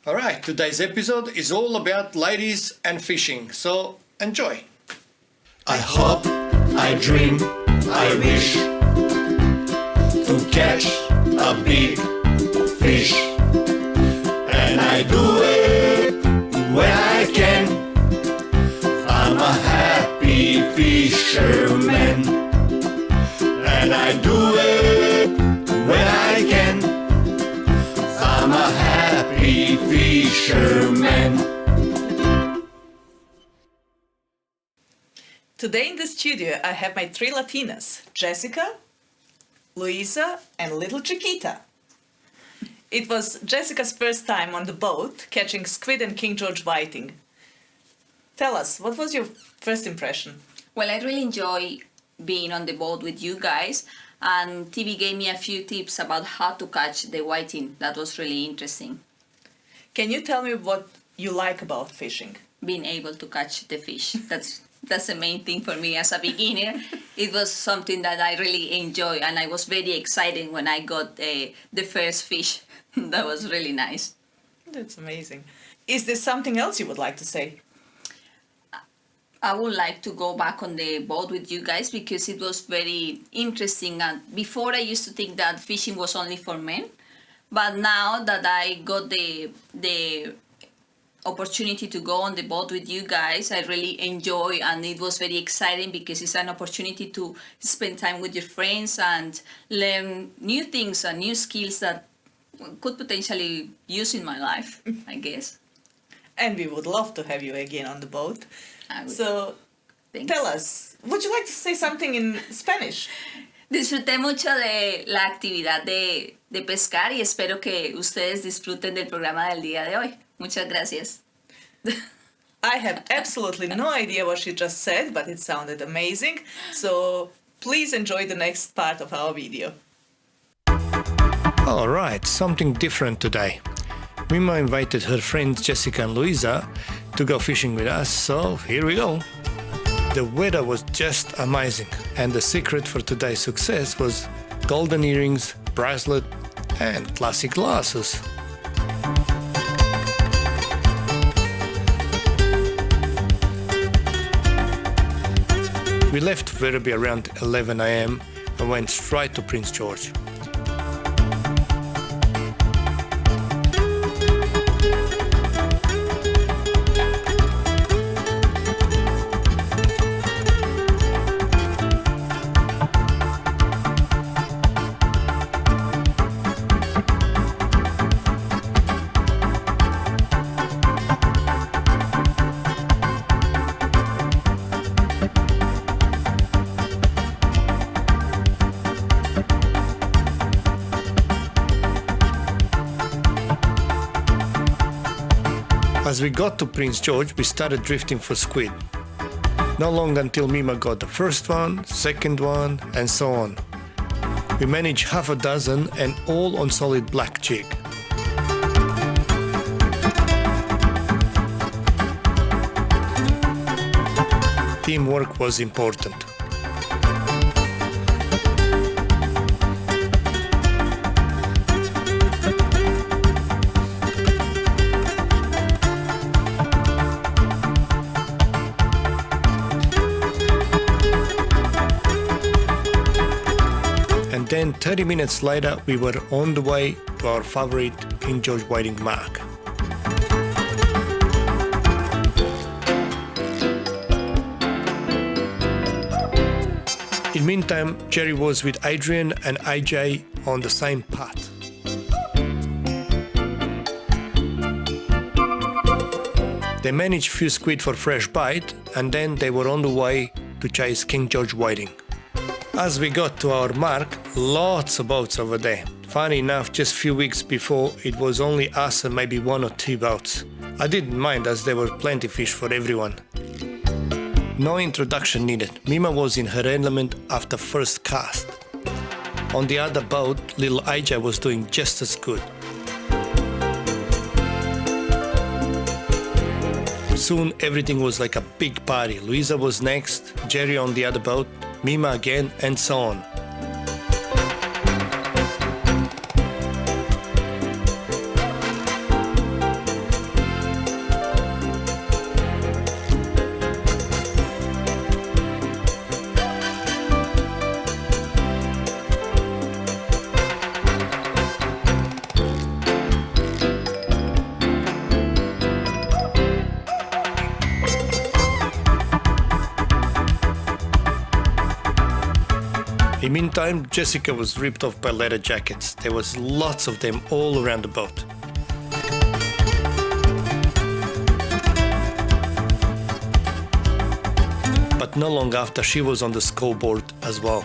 Alright, today's episode is all about ladies and fishing, so enjoy! I hope, I dream, I wish to catch a big fish, and I do it when I can. I'm a happy fisherman, and I do it when I can. I'm a happy fisherman. Today in the studio I have my three Latinas, Jessica, Luisa and little Chiquita. It was Jessica's first time on the boat catching squid and King George whiting. Tell us, what was your first impression? Well, I really enjoy being on the boat with you guys, and TV gave me a few tips about how to catch the whiting. That was really interesting. Can you tell me what you like about fishing? Being able to catch the fish. That's the main thing for me as a beginner. It was something that I really enjoy, and I was very excited when I got the first fish. That was really nice. That's amazing. Is there something else you would like to say? I would like to go back on the boat with you guys because it was very interesting. And before I used to think that fishing was only for men, but now that I got the opportunity to go on the boat with you guys, I really enjoy, and it was very exciting because it's an opportunity to spend time with your friends and learn new things and new skills that could potentially use in my life, I guess. And we would love to have you again on the boat. So, Thanks. Tell us, would you like to say something in Spanish? Disfruté mucho de la actividad de pescar y espero que ustedes disfruten del programa del día de hoy. Muchas gracias. I have absolutely no idea what she just said, but it sounded amazing. So please enjoy the next part of our video. Alright, something different today. Mima invited her friends Jessica and Luisa to go fishing with us, so here we go. The weather was just amazing, and the secret for today's success was golden earrings, bracelet and classic glasses. We left Werribee around 11 AM and went straight to Prince George. As we got to Prince George, we started drifting for squid. Not long until Mima got the first one, second one, and so on. We managed half a dozen and all on solid black jig. Teamwork was important. Then 30 minutes later, we were on the way to our favorite King George whiting mark. In meantime, Jerry was with Adrian and AJ on the same path. They managed few squid for fresh bite, and then they were on the way to chase King George whiting. As we got to our mark, lots of boats over there. Funny enough, just a few weeks before, it was only us and maybe one or two boats. I didn't mind as there were plenty fish for everyone. No introduction needed. Mima was in her element after first cast. On the other boat, little AJ was doing just as good. Soon everything was like a big party. Luisa was next, Jerry on the other boat, Mima again, and so on. In meantime, Jessica was ripped off by leather jackets. There was lots of them all around the boat. But not long after, she was on the scoreboard as well.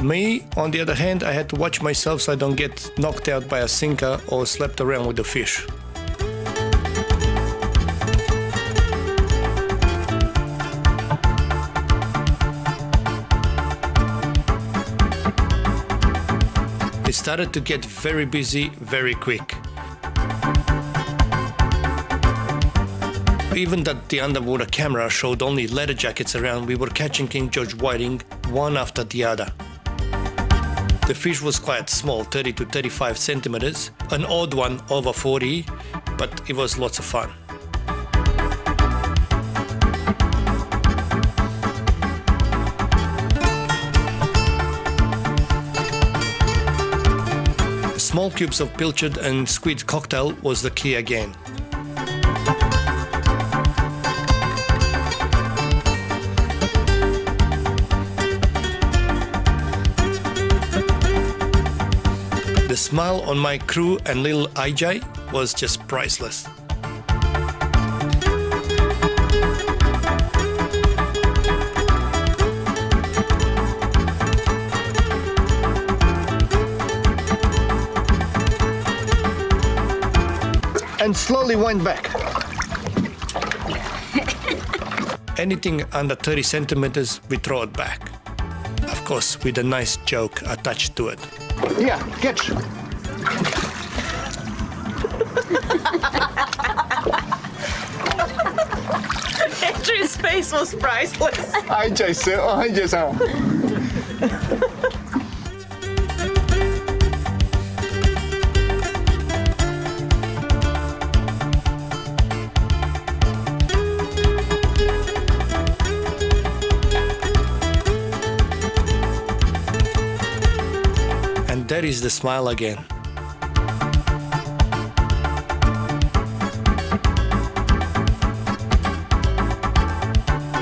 Me, on the other hand, I had to watch myself so I don't get knocked out by a sinker or slapped around with the fish. It started to get very busy very quick. Even that the underwater camera showed only leather jackets around, we were catching King George whiting one after the other. The fish was quite small, 30 to 35 centimeters, an odd one over 40, but it was lots of fun. Small cubes of pilchard and squid cocktail was the key again. The smile on my crew and little IJ was just priceless. And slowly wind back. Anything under 30 centimeters, we throw it back. Of course, with a nice joke attached to it. Yeah, catch. Andrew's face was priceless. IJ-san. And there is the smile again.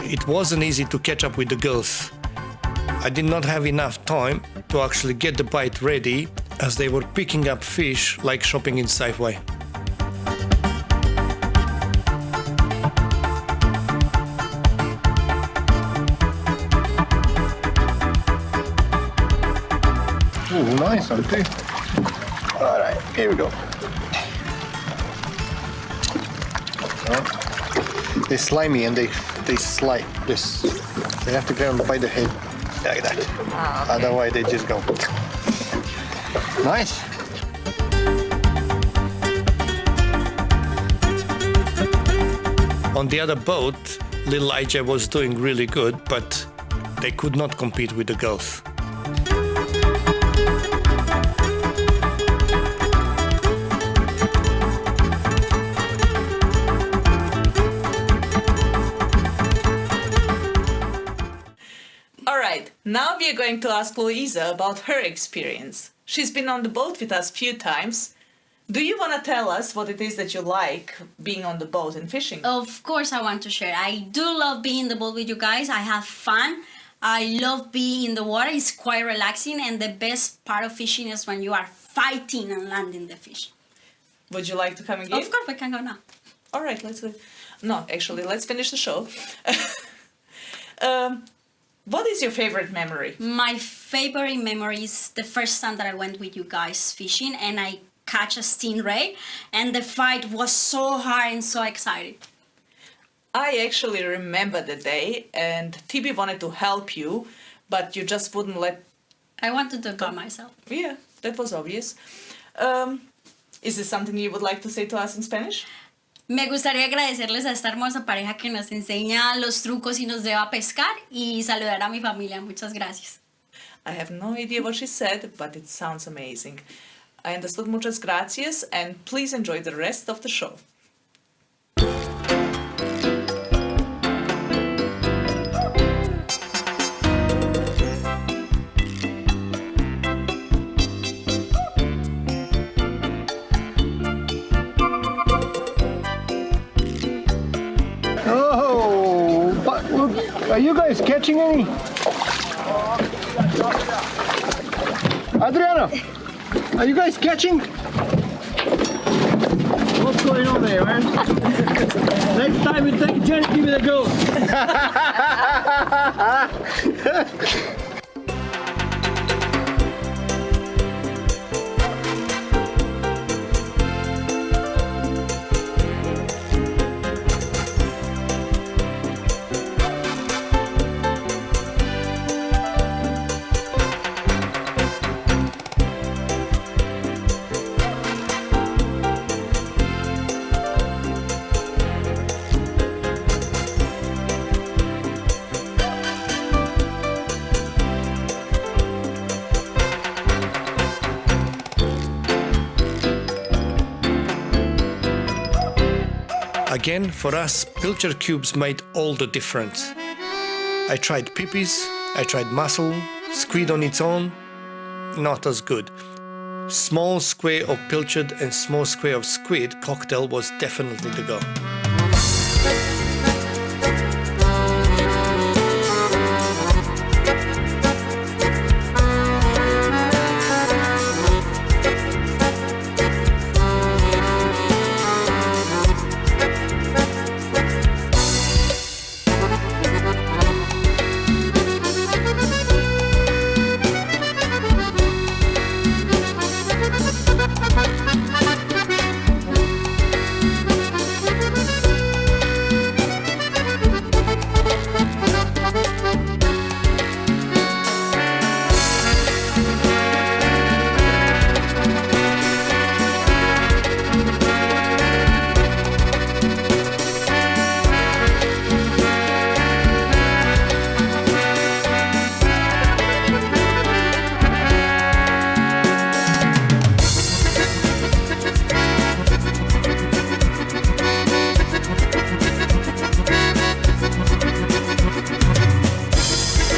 It wasn't easy to catch up with the girls. I did not have enough time to actually get the bite ready as they were picking up fish like shopping in Safeway. Oh, nice, Auntie. All right, here we go. They're slimy and they slide. This, they have to get on by the head like that. Ah, okay. Otherwise they just go. Nice. On the other boat, little IJ was doing really good, but they could not compete with the girls. Now we are going to ask Louisa about her experience. She's been on the boat with us a few times. Do you want to tell us what it is that you like being on the boat and fishing? Of course I want to share. I do love being in the boat with you guys. I have fun. I love being in the water. It's quite relaxing, and the best part of fishing is when you are fighting and landing the fish. Would you like to come again? Of course, we can go now. All right, let's go. No, actually, let's finish the show. What is your favorite memory? My favorite memory is the first time that I went with you guys fishing and I catch a stingray, and the fight was so hard and so excited. I actually remember the day, and TB wanted to help you, but you just wouldn't let... I wanted to go myself. Yeah, that was obvious. Is there something you would like to say to us in Spanish? Me gustaría agradecerles a esta hermosa pareja que nos enseña los trucos y nos lleva a pescar, y saludar a mi familia. Muchas gracias. I have no idea what she said, but it sounds amazing. I understood muchas gracias, and please enjoy the rest of the show. Are you guys catching any? Adriana, are you guys catching? What's going on there, man? Next time you take a chance, give it a go. Again, for us, pilchard cubes made all the difference. I tried pippies, I tried mussel, squid on its own, not as good. Small square of pilchard and small square of squid cocktail was definitely the go.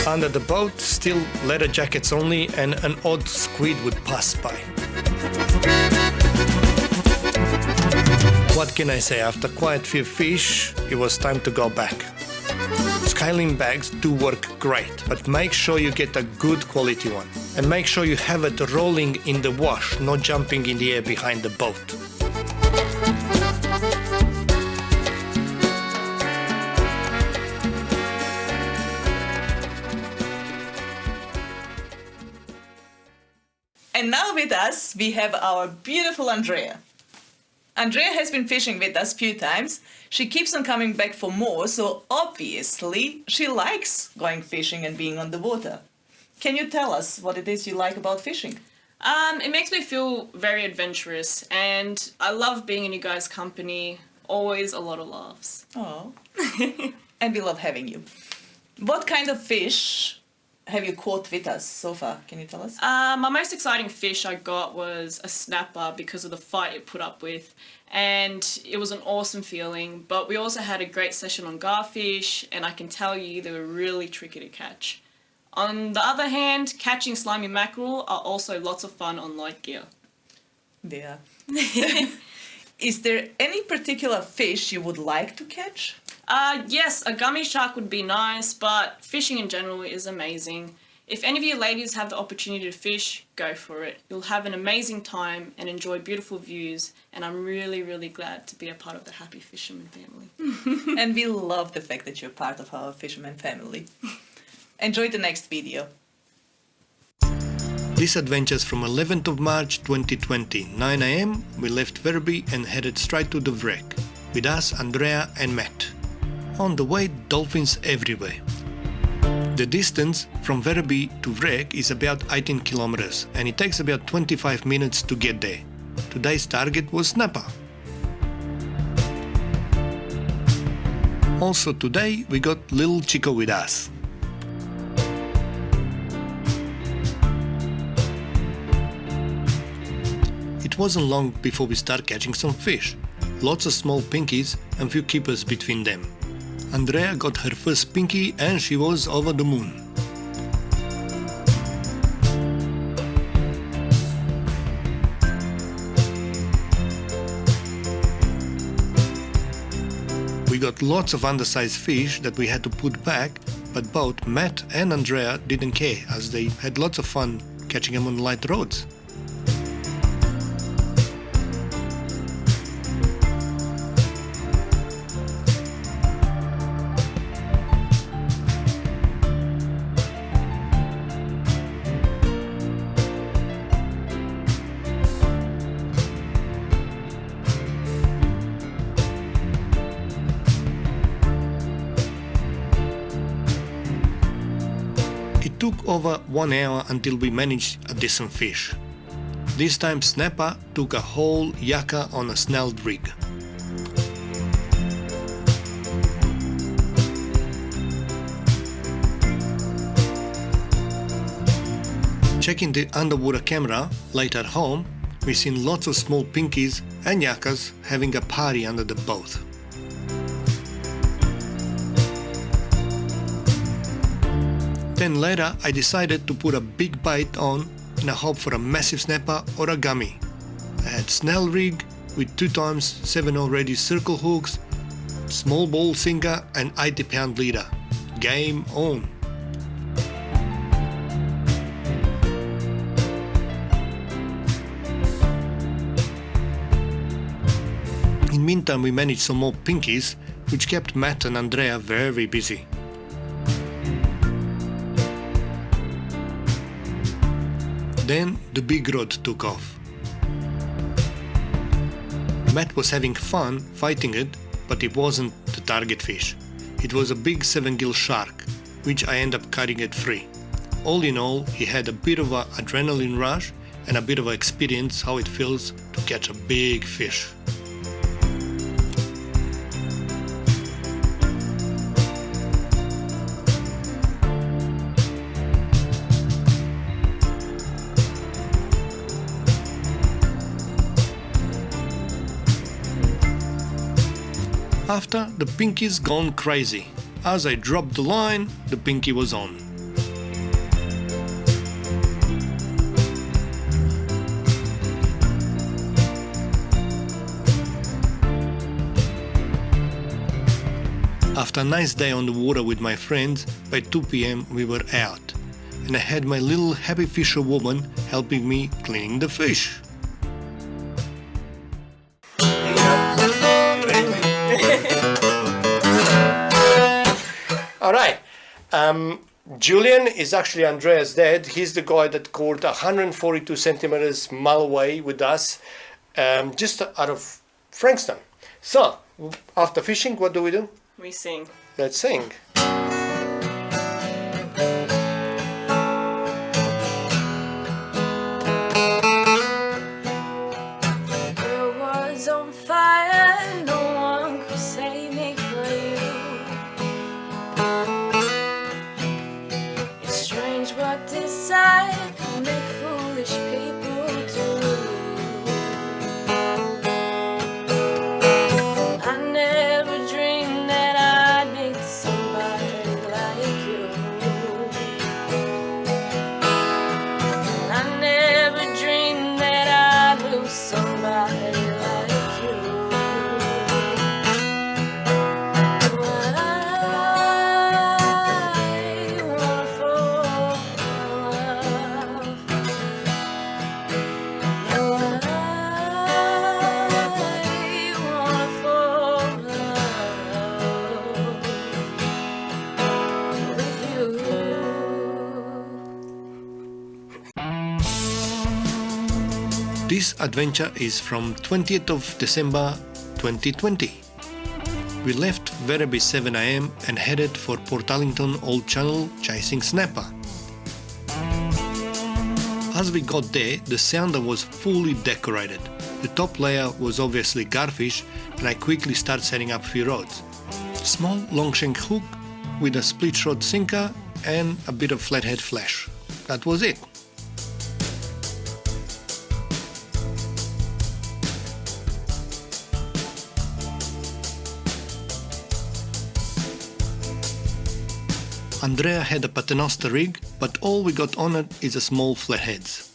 Under the boat, still leather jackets only, and an odd squid would pass by. What can I say? After quite few fish, it was time to go back. Skyline bags do work great, but make sure you get a good quality one. And make sure you have it rolling in the wash, not jumping in the air behind the boat. And now with us, we have our beautiful Andrea. Andrea has been fishing with us a few times. She keeps on coming back for more, so obviously she likes going fishing and being on the water. Can you tell us what it is you like about fishing? It makes me feel very adventurous, and I love being in you guys' company. Always a lot of laughs. Oh, and we love having you. What kind of fish have you caught with us so far? Can you tell us? My most exciting fish I got was a snapper because of the fight it put up with, and it was an awesome feeling. But we also had a great session on garfish, and I can tell you they were really tricky to catch. On the other hand, catching slimy mackerel are also lots of fun on light gear. Yeah. Is there any particular fish you would like to catch? Yes, a gummy shark would be nice, but fishing in general is amazing. If any of you ladies have the opportunity to fish, go for it. You'll have an amazing time and enjoy beautiful views, and I'm really, really glad to be a part of the Happy Fisherman family. And we love the fact that you're part of our fisherman family. Enjoy the next video. These adventures from 11th of March 2020, 9 AM, we left Verbi and headed straight to the wreck. With us, Andrea and Matt. On the way, dolphins everywhere. The distance from Verbi to wreck is about 18 kilometers, and it takes about 25 minutes to get there. Today's target was snapper. Also today, we got little Chico with us. It wasn't long before we start catching some fish. Lots of small pinkies and few keepers between them. Andrea got her first pinky and she was over the moon. We got lots of undersized fish that we had to put back, but both Matt and Andrea didn't care as they had lots of fun catching them on light roads. It took over 1 hour until we managed a decent fish. This time snapper took a whole yakka on a snelled rig. Checking the underwater camera late at home, we seen lots of small pinkies and yakkas having a party under the boat. Then later I decided to put a big bite on in a hope for a massive snapper or a gummy. I had snell rig with 2x7 already circle hooks, small ball sinker and 80-pound leader. Game on! In the meantime we managed some more pinkies, which kept Matt and Andrea very busy. Then the big rod took off. Matt was having fun fighting it, but it wasn't the target fish. It was a big 7-gill shark, which I ended up cutting it free. All in all, he had a bit of an adrenaline rush and a bit of experience how it feels to catch a big fish. After, the pinky's gone crazy. As I dropped the line, the pinky was on. After a nice day on the water with my friends, by 2 p.m. we were out, and I had my little happy fisher woman helping me cleaning the fish. Alright, Julian is actually Andrea's dad. He's the guy that caught 142 centimeters mile away with us, just out of Frankston. So, after fishing, what do? We sing. Let's sing. World was on fire, no one could save me but you. It's strange what desire can make foolish people do. I never dreamed that I'd meet somebody like you. I never dreamed that I'd lose somebody like you. I wanna fall in love. With you. This adventure is from 20th of December 2020. We left Werribee 7 am and headed for Portalington Old Channel chasing snapper. As we got there, the sounder was fully decorated. The top layer was obviously Garfish, and I quickly started setting up a few rods. Small long shank hook with a split rod sinker and a bit of flathead flash. That was it. Andrea had a paternoster rig, but all we got on it is a small flatheads.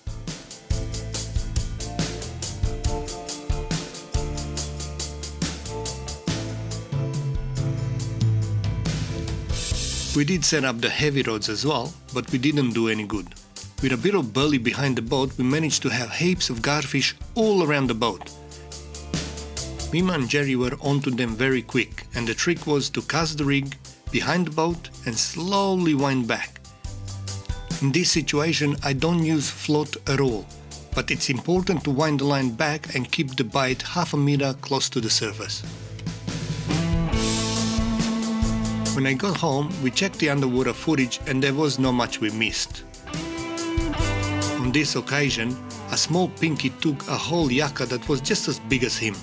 We did set up the heavy rods as well, but we didn't do any good. With a bit of burley behind the boat, we managed to have heaps of garfish all around the boat. Mima and Jerry were onto them very quick, and the trick was to cast the rig behind the boat and slowly wind back. In this situation, I don't use float at all, but it's important to wind the line back and keep the bite half a meter close to the surface. When I got home, we checked the underwater footage and there was not much we missed. On this occasion, a small pinky took a whole yakka that was just as big as him.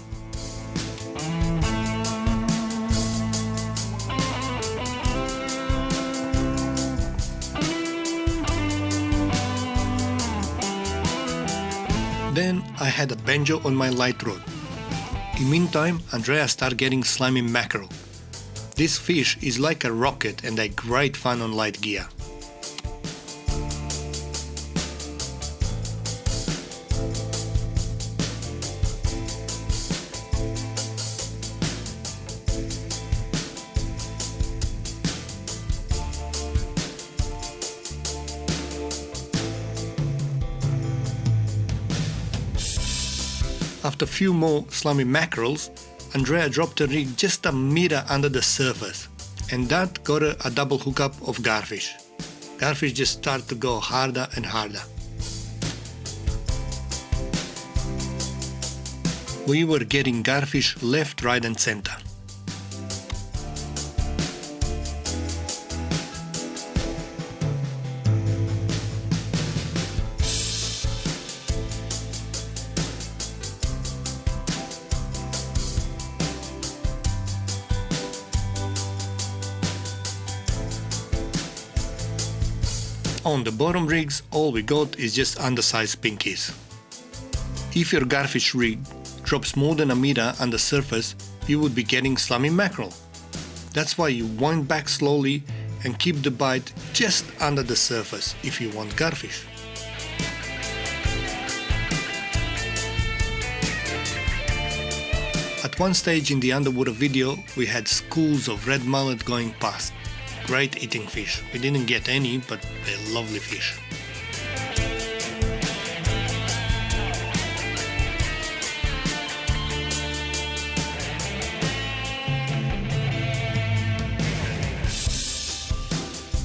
Then I had a banjo on my light rod. In meantime, Andrea started getting slimy mackerel. This fish is like a rocket and a great fun on light gear. After a few more slimy mackerels, Andrea dropped the rig just a meter under the surface, and that got her a double hookup of garfish. Garfish just started to go harder and harder. We were getting garfish left, right and center. On the bottom rigs, all we got is just undersized pinkies. If your garfish rig drops more than a meter on the surface, you would be getting slimy mackerel. That's why you wind back slowly and keep the bite just under the surface if you want garfish. At one stage in the underwater video, we had schools of red mullet going past. Great eating fish. We didn't get any, but they're lovely fish.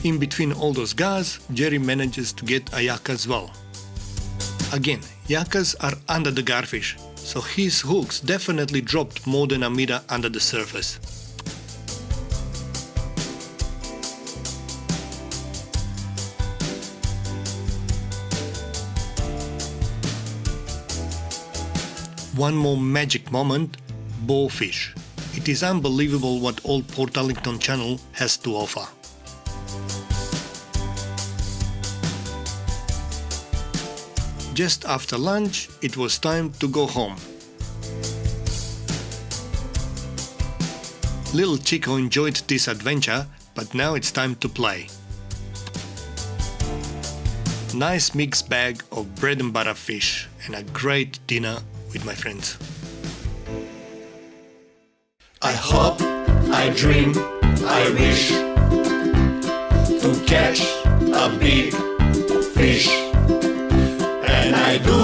In between all those guys, Jerry manages to get a yakka as well. Again, yakkas are under the garfish, so his hooks definitely dropped more than a meter under the surface. One more magic moment, boarfish. It is unbelievable what old Port Arlington Channel has to offer. Just after lunch, it was time to go home. Little Chico enjoyed this adventure, but now it's time to play. Nice mixed bag of bread and butter fish and a great dinner with my friends. I hope, I dream, I wish to catch a big fish, and I do